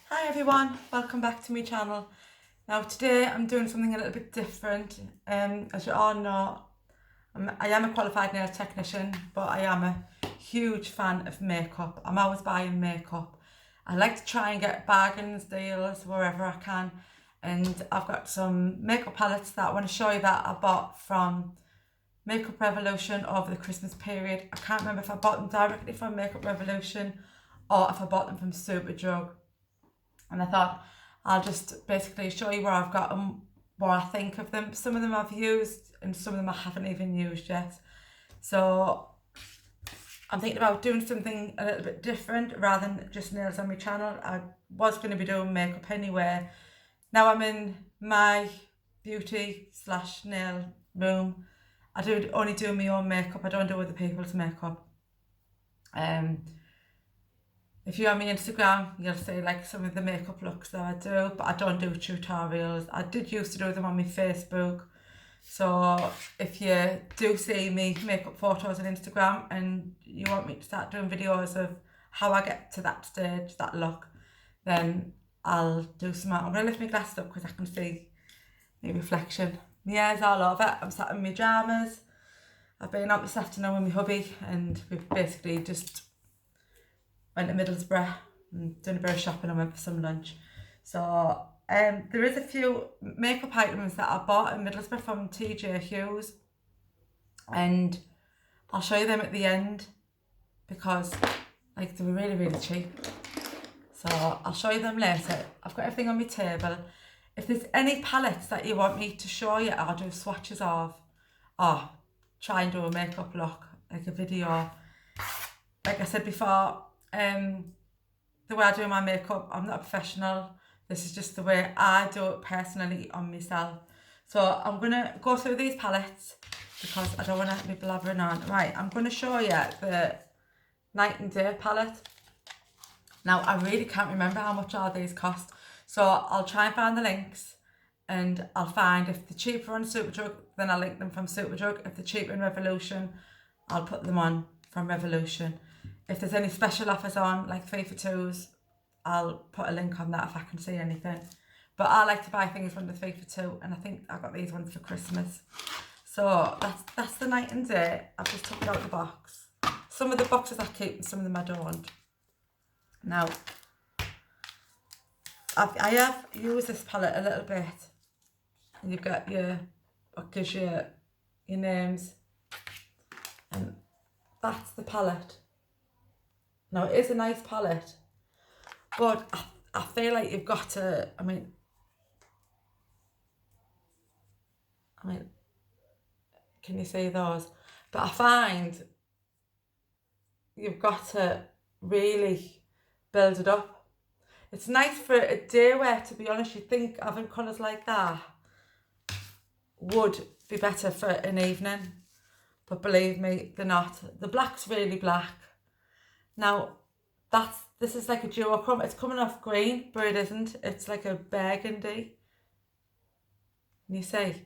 Hi everyone, welcome back to my channel. Now today I'm doing something a little bit different. As you all know, I am a qualified nail technician, but I am a huge fan of makeup. I'm always buying makeup. I like to try and get bargains, deals, wherever I can. And I've got some makeup palettes that I want to show you that I bought from Makeup Revolution over the Christmas period. I can't remember if I bought them directly from Makeup Revolution or if I bought them from Superdrug. And I thought I'll just basically show you where I've got them, what I think of them. Some of them I've used and some of them I haven't even used yet. So I'm thinking about doing something a little bit different rather than just nails on my channel. I was going to be doing makeup anyway. Now I'm in my beauty/nail room. I do only do my own makeup. I don't do other people's makeup. If you're on my Instagram, you'll see like some of the makeup looks that I do, but I don't do tutorials. I did used to do them on my Facebook. So if you do see me makeup photos on Instagram and you want me to start doing videos of how I get to that stage, that look, then I'll do some. I'm going to lift my glasses up because I can see my reflection. My hair's all over. I'm sat in my pyjamas. I've been out this afternoon with my hubby and we've basically just went to Middlesbrough and done a bit of shopping and went for some lunch. So there is a few makeup items that I bought in Middlesbrough from TJ Hughes, and I'll show you them at the end because like they were really cheap. So I'll show you them later. I've got everything on my table. If there's any palettes that you want me to show you, I'll do swatches of, or try and do a makeup look, like a video. Like I said before, the way I do my makeup, I'm not a professional. This is just the way I do it personally on myself. So I'm going to go through these palettes because I don't want to be blabbering on. Right, I'm going to show you the Night and Day palette. Now, I really can't remember how much all these cost. So I'll try and find the links and I'll find if they're cheaper on Superdrug, then I'll link them from Superdrug. If they're cheaper in Revolution, I'll put them on from Revolution. If there's any special offers on, like 3 for 2s, I'll put a link on that if I can see anything. But I like to buy things from the 3 for 2, and I think I got these ones for Christmas. So that's the Night and Day. I've just took it out of the box. Some of the boxes I keep and some of them I don't. Now, I have used this palette a little bit. And you've got what gives you your names. And that's the palette. Now, it is a nice palette, but I feel like you've got to, I mean, can you see those? But I find you've got to really build it up. It's nice for a day wear, to be honest. You'd think having colours like that would be better for an evening, but believe me, they're not. The black's really black. Now, this is like a duochrome. It's coming off green, but it isn't. It's like a burgundy. Can you see?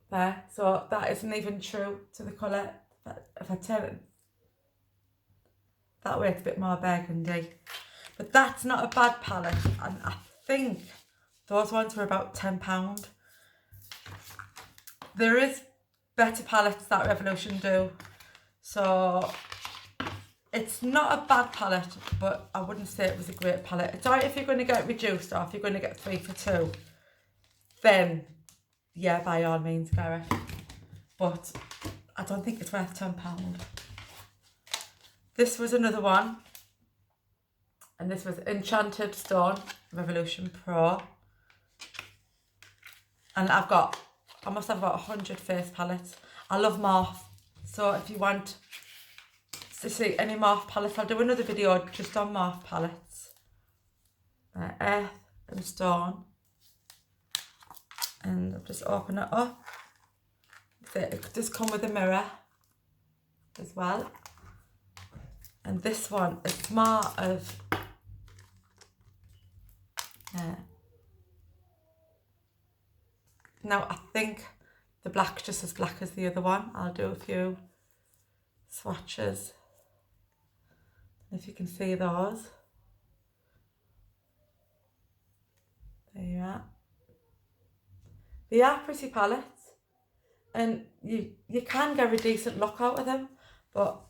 There. So that isn't even true to the colour. If I turn it that way, it's a bit more burgundy. But that's not a bad palette. And I think those ones were about £10. There is better palettes that Revolution do. So it's not a bad palette, but I wouldn't say it was a great palette. It's alright if you're going to get reduced or if you're going to get 3 for 2. Then, yeah, by all means, go it. But I don't think it's worth £10. This was another one. And this was Enchanted Stone Revolution Pro. And I must have about 100 face palettes. I love Morphe. So if you want to see any Morphe palettes, I'll do another video just on Morphe palettes. Earth and Stone. And I'll just open it up. It does come with a mirror as well. And this one is more of now I think the black's just as black as the other one. I'll do a few swatches. If you can see those. They are pretty palettes, and you can get a decent look out of them, but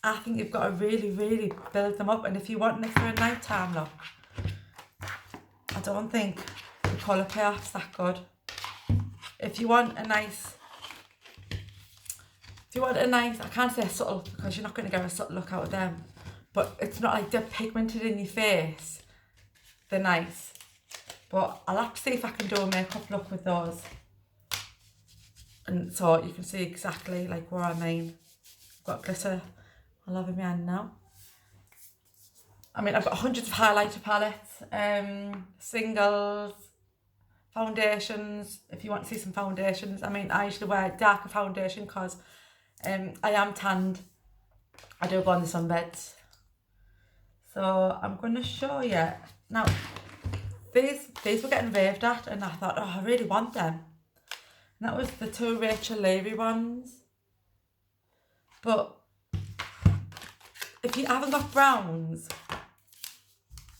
I think you've got to really, really build them up. And if you want it for a nighttime look, I don't think the colour payoff's that good. If you want a nice, I can't say subtle because you're not going to get a subtle look out of them, but it's not like they're pigmented in your face. They're nice. But I'll have to see if I can do a makeup look with those. And so you can see exactly like what I mean. I've got glitter all over my hand now. I mean, I've got hundreds of highlighter palettes, singles, foundations, if you want to see some foundations. I mean, I usually wear darker foundation because I am tanned. I do go on the sunbeds. So I'm going to show you. Now, these were getting raved at, and I thought, oh, I really want them. And that was the two Rachel Leary ones. But if you haven't got browns,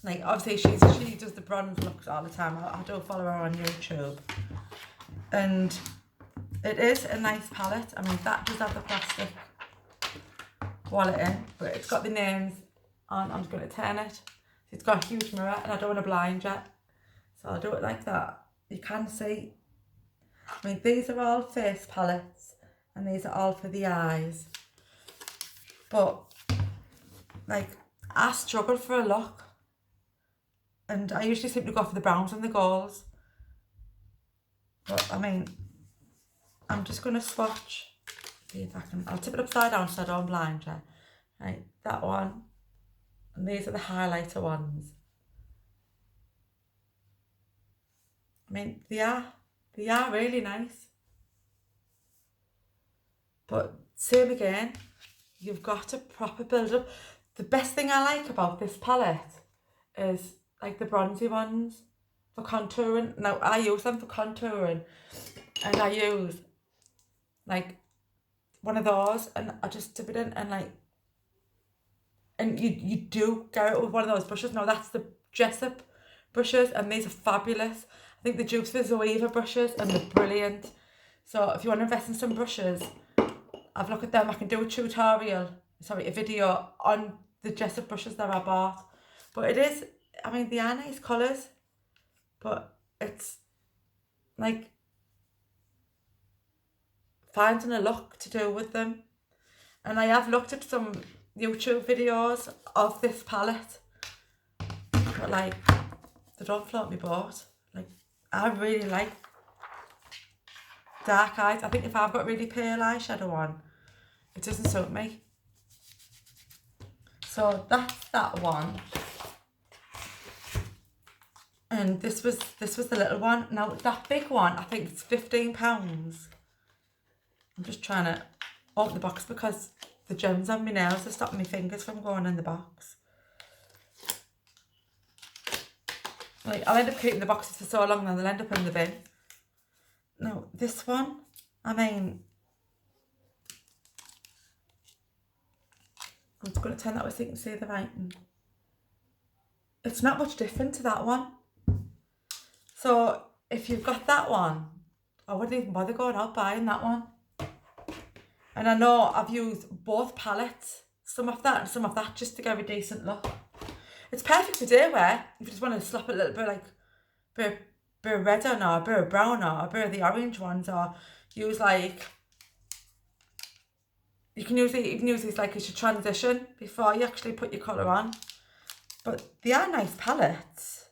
like obviously she does the bronze looks all the time. I do follow her on YouTube. And it is a nice palette. I mean, that does have the plastic wallet in, but it's got the names on. I'm just going to turn it. It's got a huge mirror, and I don't want to blind yet. So I'll do it like that. You can see. I mean, these are all face palettes, and these are all for the eyes. But, like, I struggle for a look. And I usually seem to go for the browns and the golds. But, I mean, I'm just going to swatch. See if I can. I'll tip it upside down so I don't blind you. Right, that one. And these are the highlighter ones. I mean, they are really nice. But same again, you've got to proper build up. The best thing I like about this palette is like the bronzy ones for contouring. Now, I use them for contouring, and I use like one of those, and I just dip it in, and like, and you do go out with one of those brushes. Now, that's the Jessup brushes, and these are fabulous. I think the dupes for Zoeva brushes, and they're brilliant. So if you want to invest in some brushes, I've looked at them. I can do a video on the Jessup brushes that I bought. But it is, I mean, they are nice colours, but it's like finding a look to do with them. And I have looked at some YouTube videos of this palette, but like, they don't float me boat. Like, I really like dark eyes. I think if I've got really pale eyeshadow on, it doesn't suit me. So that's that one. And this was the little one. Now that big one, I think it's £15. I'm just trying to open the box because the gems on my nails are stopping my fingers from going in the box. Like, I'll end up keeping the boxes for so long, then they'll end up in the bin. Now, this one, I mean, I'm just going to turn that way so you can see the writing. It's not much different to that one. So, if you've got that one, I wouldn't even bother going out buying that one. And I know I've used both palettes, some of that and some of that, just to give a decent look. It's perfect for day wear if you just want to slap a little bit, like bit of red on, or a bit of brown, or a bit of the orange ones, or use like, you can use these like as your transition before you actually put your colour on. But they are nice palettes.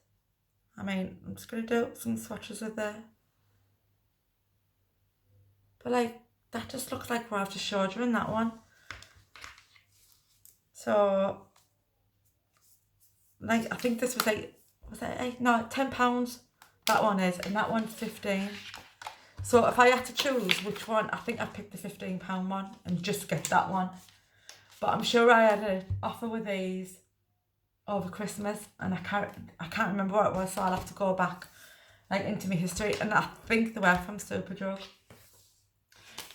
I mean, I'm just going to do some swatches of there. But like, that just looks like what I've just showed you in that one. So, like, I think this was like, was that £8? No, £10 that one is, and that one's 15. So if I had to choose which one, I think I'd pick the £15 one and just get that one. But I'm sure I had an offer with these over Christmas, and I can't remember what it was, so I'll have to go back like into my history, and I think they were from Superdrug.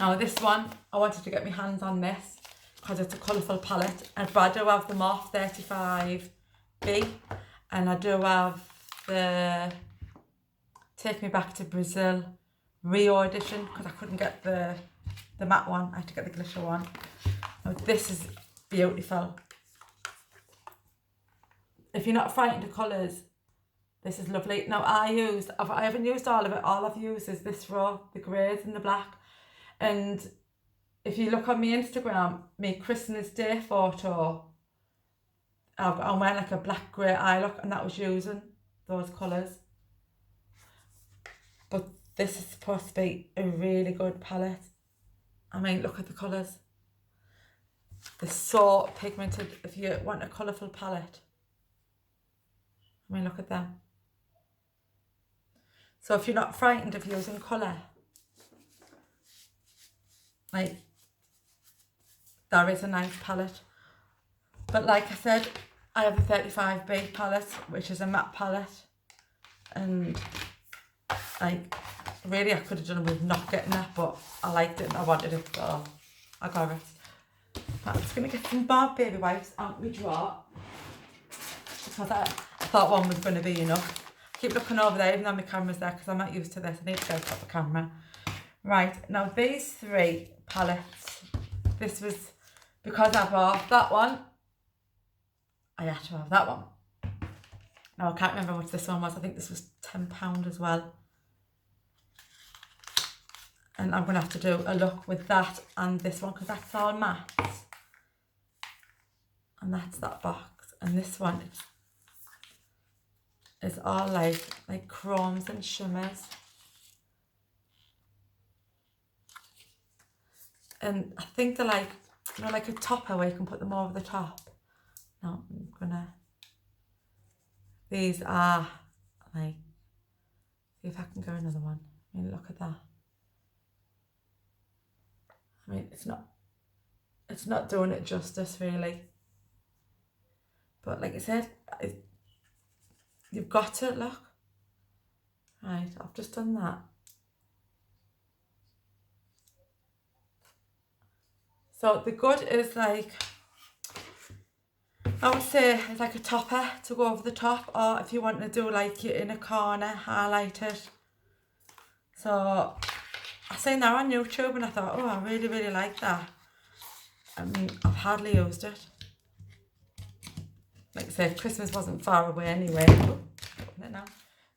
Now this one, I wanted to get my hands on this because it's a colourful palette, but I do have the Morphe 35B, and I do have the Take Me Back to Brazil Rio edition, because I couldn't get the matte one. I had to get the glitter one. Now this is beautiful. If you're not frightened of colours, this is lovely. Now I haven't used all of it. All I've used is this row, the greys and the black. And if you look on my Instagram, my Christmas Day photo, I'm wearing like a black grey eye look, and that was using those colours. But this is supposed to be a really good palette. I mean, look at the colours. They're so pigmented. If you want a colourful palette, I mean, look at them. So if you're not frightened of using colour, like, there is a nice palette. But like I said, I have a 35B palette, which is a matte palette. And like, really I could have done it with not getting it, but I liked it and I wanted it, so I got it. But I'm just going to get some Bob baby wipes out my drawer, because I thought one was going to be enough. Keep looking over there even though my camera's there, because I'm not used to this. I need to go top the camera. Right, now these three palettes, this was because I bought that one, I had to have that one. Now I can't remember how much this one was. I think this was £10 as well. And I'm going to have to do a look with that and this one, because that's all matte. And that's that box. And this one is all like chromes and shimmers. And I think they're like, you know, like a topper where you can put them over the top. Now I'm gonna, these are like, see if I can go another one. I mean, look at that. I mean, it's not doing it justice really. But like I said, you've got to look. Right, I've just done that. So the good is like, I would say it's like a topper to go over the top, or if you want to do like your inner corner, highlight it. So I seen that on YouTube and I thought, oh, I really, really like that. I mean, I've hardly used it. Like I said, Christmas wasn't far away anyway.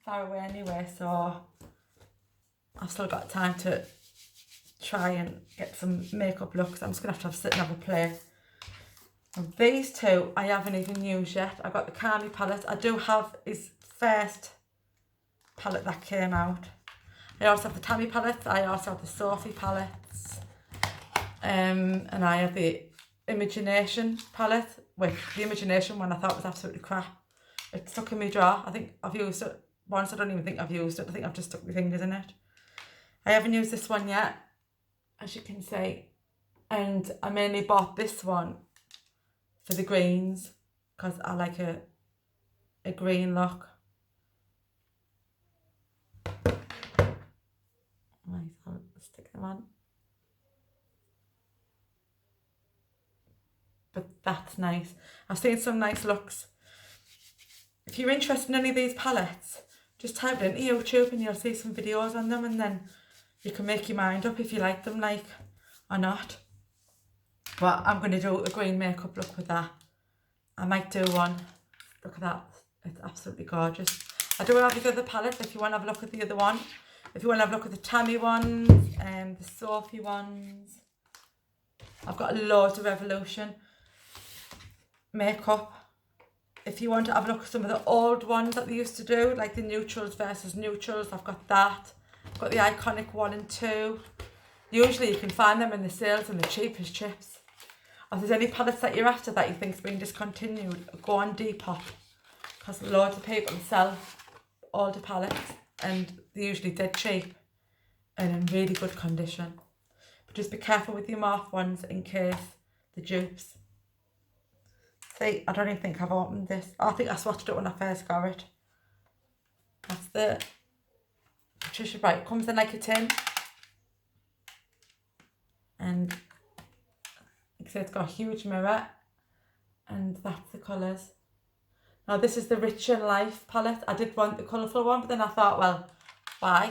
Far away anyway, so I've still got time to try and get some makeup looks. I'm just going to have to sit and have a play. And these two I haven't even used yet. I got the Kami palette. I do have his first palette that came out. I also have the Tammy palettes. I also have the Sophie palettes. And I have the Imagination palette. Which the Imagination one I thought was absolutely crap. It's stuck in my drawer. I think I've used it once. I don't even think I've used it. I think I've just stuck my fingers in it. I haven't used this one yet, as you can see. And I mainly bought this one for the greens, because I like a green look. Right, I'll stick them on. But that's nice. I've seen some nice looks. If you're interested in any of these palettes, just type it into YouTube and you'll see some videos on them, and then you can make your mind up if you like them, like, or not. But I'm going to do a green makeup look with that. I might do one. Look at that. It's absolutely gorgeous. I do have the other palette if you want to have a look at the other one. If you want to have a look at the Tammy ones and the Sophie ones. I've got loads of Revolution makeup. If you want to have a look at some of the old ones that they used to do, like the neutrals versus neutrals, I've got that. I've got the Iconic 1 and 2. Usually you can find them in the sales and the cheapest chips. If there's any palettes that you're after that you think's been discontinued, go on Depop, because loads of people sell older palettes and they're usually dead cheap and in really good condition. But just be careful with your morph ones in case the dupes. See, I don't even think I've opened this. I think I swatched it when I first got it. That's the Patricia Bright. Comes in like a tin. And so it's got a huge mirror. And that's the colours. Now this is the Richer Life palette. I did want the colourful one, but then I thought, well, buy.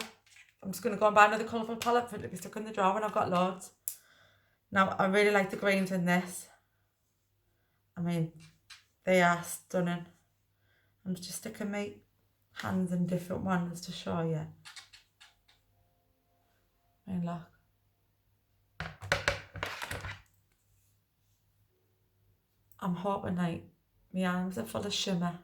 I'm just going to go and buy another colourful palette for it to be stuck in the drawer, and I've got loads. Now, I really like the greens in this. I mean, they are stunning. I'm just sticking my hands in different ones to show you. I mean, look. I'm hoping like my arms are full of shimmer.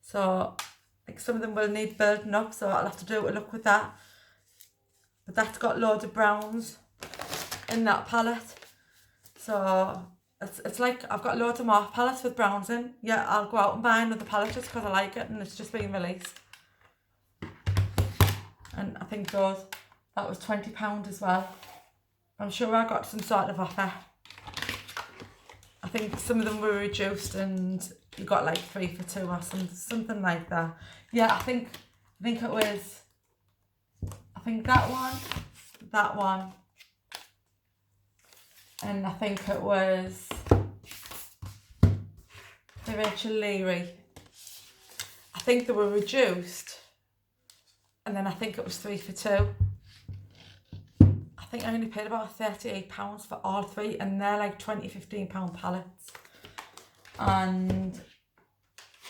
So, like some of them will need building up, so I'll have to do a look with that. But that's got loads of browns in that palette. So, it's like I've got loads of more palettes with browns in. Yeah, I'll go out and buy another palette just because I like it and it's just been released. And I think that was £20 as well. I'm sure I got some sort of offer. I think some of them were reduced and you got like 3 for 2 or something like that. Yeah, I think it was, I think that one, and I think it was the Rachel Leary. I think they were reduced, and then I think it was 3 for 2. I think I only paid about £38 for all 3, and they're like £15 palettes. And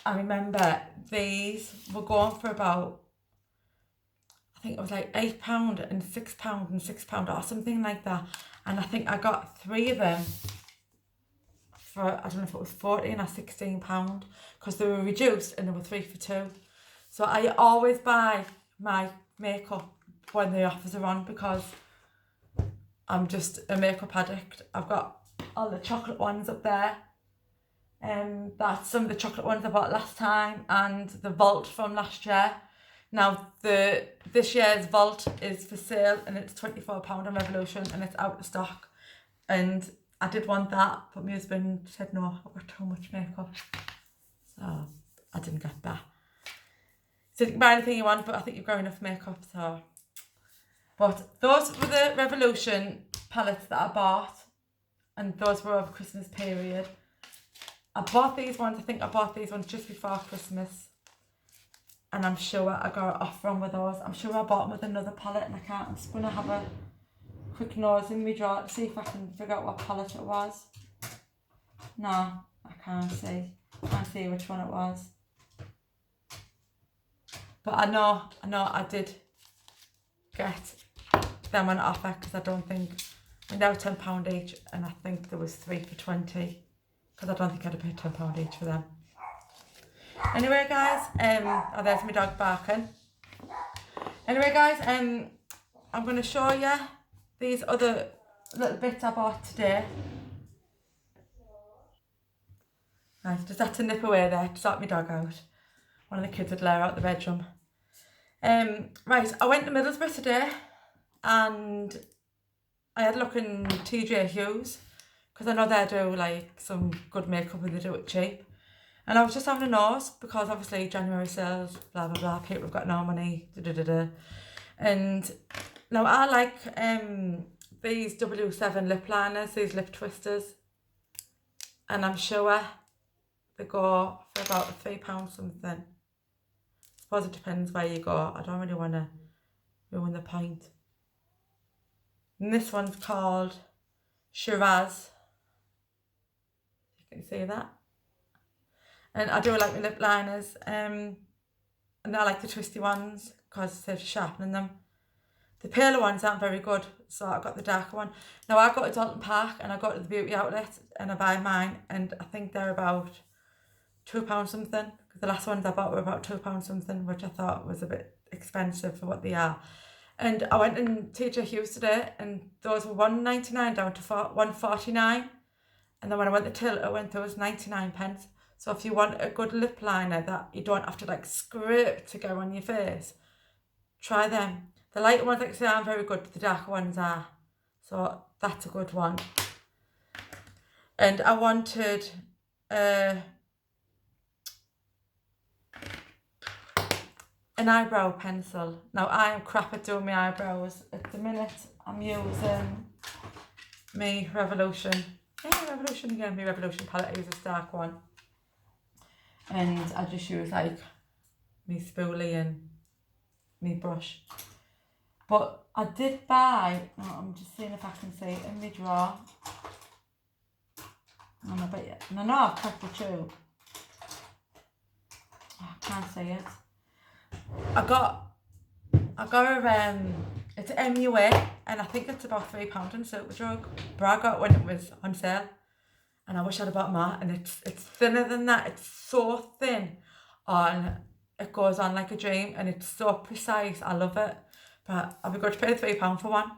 I remember these were going for about, I think it was like £8 and £6 and £6 or something like that. And I think I got 3 of them for, I don't know if it was £14 or £16, because they were reduced and they were 3 for 2. So I always buy my makeup when the offers are on, because I'm just a makeup addict. I've got all the chocolate ones up there. That's some of the chocolate ones I bought last time, and the Vault from last year. Now this year's Vault is for sale and it's £24 on Revolution and it's out of stock. And I did want that, but my husband said no, I've got too much makeup. So I didn't get that. So you can buy anything you want, but I think you've got enough makeup, so. But those were the Revolution palettes that I bought, and those were over Christmas period. I bought these ones, I think I bought these ones just before Christmas. And I'm sure I got an offer on with those. I'm sure I bought them with another palette, and I'm just going to have a quick nose in my drawer to see if I can figure out what palette it was. No, I can't see. I can't see which one it was. But I know I did get them on offer, because I don't think, I mean, they were £10 each, and I think there was 3 for 20, because I don't think I'd have paid £10 each for them. Anyway guys, oh, there's my dog barking. Anyway guys, I'm going to show you these other little bits I bought today. Nice, just had to nip away there to sort my dog out. One of the kids had let her out the bedroom. Right, I went to Middlesbrough today, and I had a look in TJ Hughes, because I know they do like some good makeup and they do it cheap. And I was just having a nose, because obviously January sales, blah blah blah, people have got no money, And now I like these W7 lip liners, these lip twisters, and I'm sure they go for about £3 something. I suppose it depends where you go. I don't really want to ruin the point. And this one's called Shiraz. You can see that. And I do like my lip liners. And I like the twisty ones because they're sharpening them. The paler ones aren't very good, so I got the darker one. Now I go to Dalton Park and I go to the beauty outlet and I buy mine, and I think they're about £2 something. The last ones I bought were about £2 something, which I thought was a bit expensive for what they are. And I went in TJ Hughes today, and those were £1.99 down to £1.49. And then when I went to till, it went there was 99p. So if you want a good lip liner that you don't have to like scrape to go on your face, try them. The lighter ones, like I say, aren't very good, but the darker ones are. So that's a good one. And I wanted an eyebrow pencil. Now I am crap at doing my eyebrows. At the minute I'm using my Revolution. Yeah, Revolution again, my Revolution palette. I use a dark one. and I just use like me spoolie and me brush. But I did buy, I'm just seeing if I can see it in my drawer. And I bet you, and I know I've cracked the tube. Oh, I can't see it. I got a it's an MUA, and I think it's about £3 on Superdrug, but I got it when it was on sale, and I wish I'd have bought more. And it's thinner than that. It's so thin, and it goes on like a dream, and it's so precise. I love it, but I've got to pay £3 for one,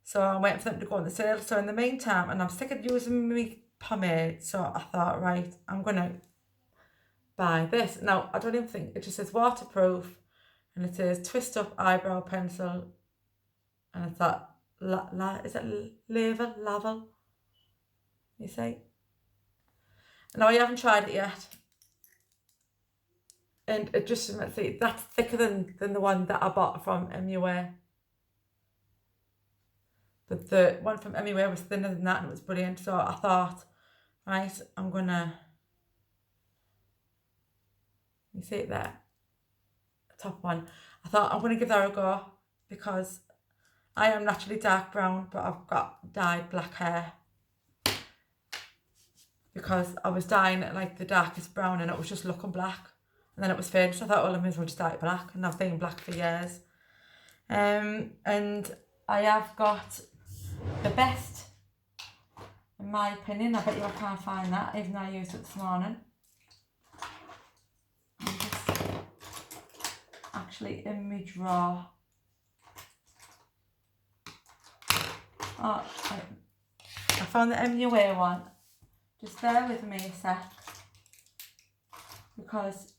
so I'm waiting for them to go on the sale. So in the meantime, and I'm sick of using my pomade, so I thought, right, I'm gonna buy this. Now I don't even think it just says waterproof. And it says twist up eyebrow pencil, and it's that is it Laval? You say? No, I haven't tried it yet, and it just, see, that's thicker than the one that I bought from MUA. But the one from MUA was thinner than that, and it was brilliant. So I thought, right, I'm gonna. You see it there? Top one. I thought I'm going to give that a go because I am naturally dark brown, but I've got dyed black hair because I was dyeing it like the darkest brown and it was just looking black, and then it was fading, so I thought, well, I may as well just dye it black, and I've been black for years. And I have got the best, in my opinion. I bet you I can't find that, even though I used it this morning. Actually in my drawer. Oh, I found the MUA one. Just bear with me a sec, because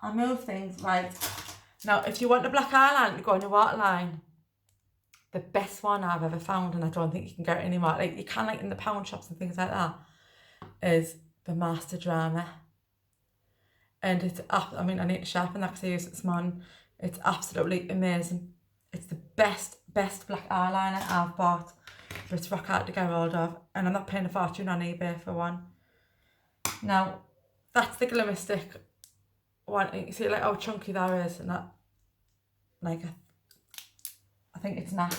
I move things right. Now, if you want a black eyeliner to go on your waterline, the best one I've ever found, and I don't think you can get it anymore, like you can like in the pound shops and things like that, is the Master Drama. And it's, I mean, I need to sharpen that because I used it this morning. It's absolutely amazing. It's the best black eyeliner I've bought, but it's rock hard to get hold of, and I'm not paying a fortune on eBay for one. Now, that's the Glimmer Stick one. You see like how chunky that is, and that, like, I think it's not.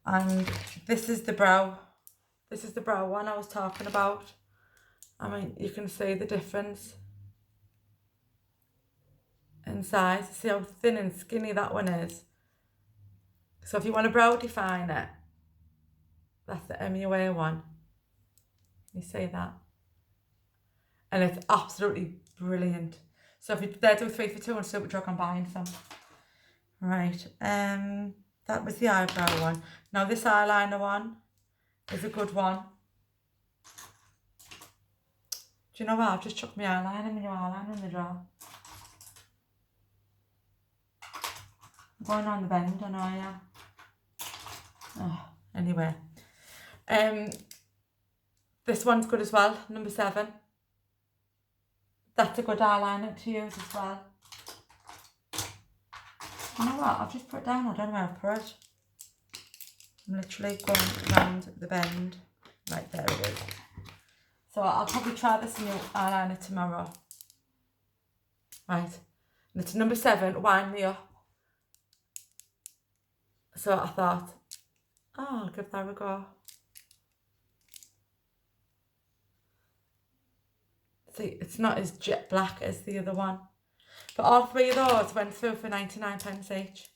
And this is the brow. This is the brow one I was talking about. I mean, you can see the difference in size. See how thin and skinny that one is. So if you want a brow definer, that's the MUA one. You see that? And it's absolutely brilliant. So if they're doing 3 for 2 on Superdrug, I'm buying some. Right, that was the eyebrow one. Now this eyeliner one is a good one. Do you know what? I've just chucked my eyeliner, my new eyeliner in the drawer. I'm going on the bend, I know I am. Oh, anyway. This one's good as well, number 7. That's a good eyeliner to use as well. You know what? I've just put it down. I don't know where I've put it. I'm literally going around the bend. Right, there it is. So I'll probably try this new eyeliner tomorrow. Right. And it's number 7, Wind Me Up. So I thought, oh, I'll give that a go. See, it's not as jet black as the other one. But all 3 of those went through for 99p each.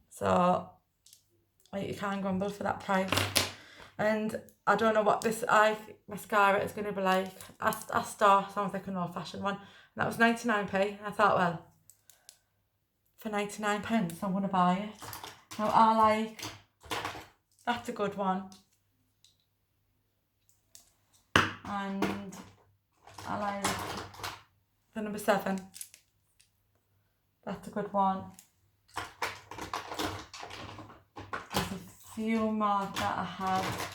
So you can't grumble for that price. And I don't know what this eye mascara is going to be like. Astar sounds like an old-fashioned one. And that was 99p. And I thought, well, for 99p, I'm going to buy it. Now, I like... That's a good one. And I like the number 7. That's a good one. There's a few more that I have.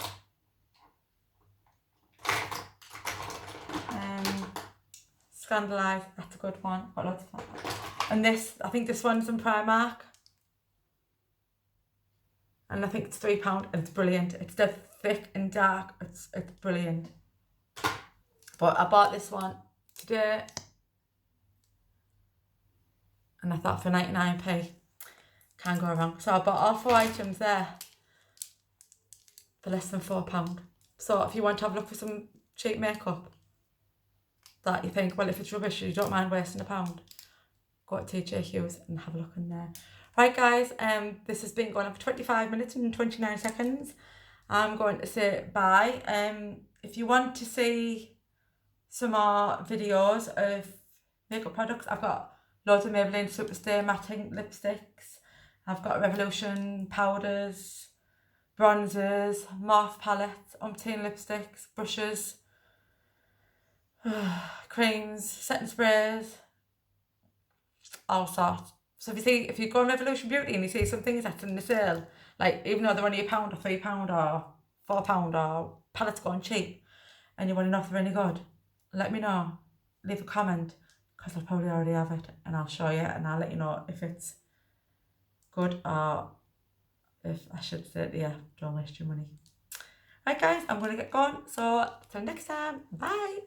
Scandalised, that's a good one. Got lots of fun. And this, I think this one's in Primark. and I think it's £3 and it's brilliant. It's dead thick and dark. It's brilliant. But I bought this one today and I thought for 99p, can't go wrong. So I bought all 4 items there for less than £4. So if you want to have a look for some cheap makeup that you think, well, if it's rubbish, you don't mind wasting £1, go to TJ Hughes and have a look in there. Right guys, this has been going on for 25 minutes and 29 seconds. I'm going to say bye. If you want to see some more videos of makeup products, I've got loads of Maybelline Superstay matting lipsticks. I've got Revolution powders, bronzers, Morphe palettes, umpteen lipsticks, brushes, creams, setting sprays, all sorts. So if you go on Revolution Beauty and you see some things that's in the sale, like even though they're only £1 or £3 or £4 or palettes going cheap, and you want to know if they're any good, let me know. Leave a comment, because I'll probably already have it, and I'll show you and I'll let you know if it's good or if I should say to you, don't waste your money. Right guys, I'm going to get going. So till next time, bye.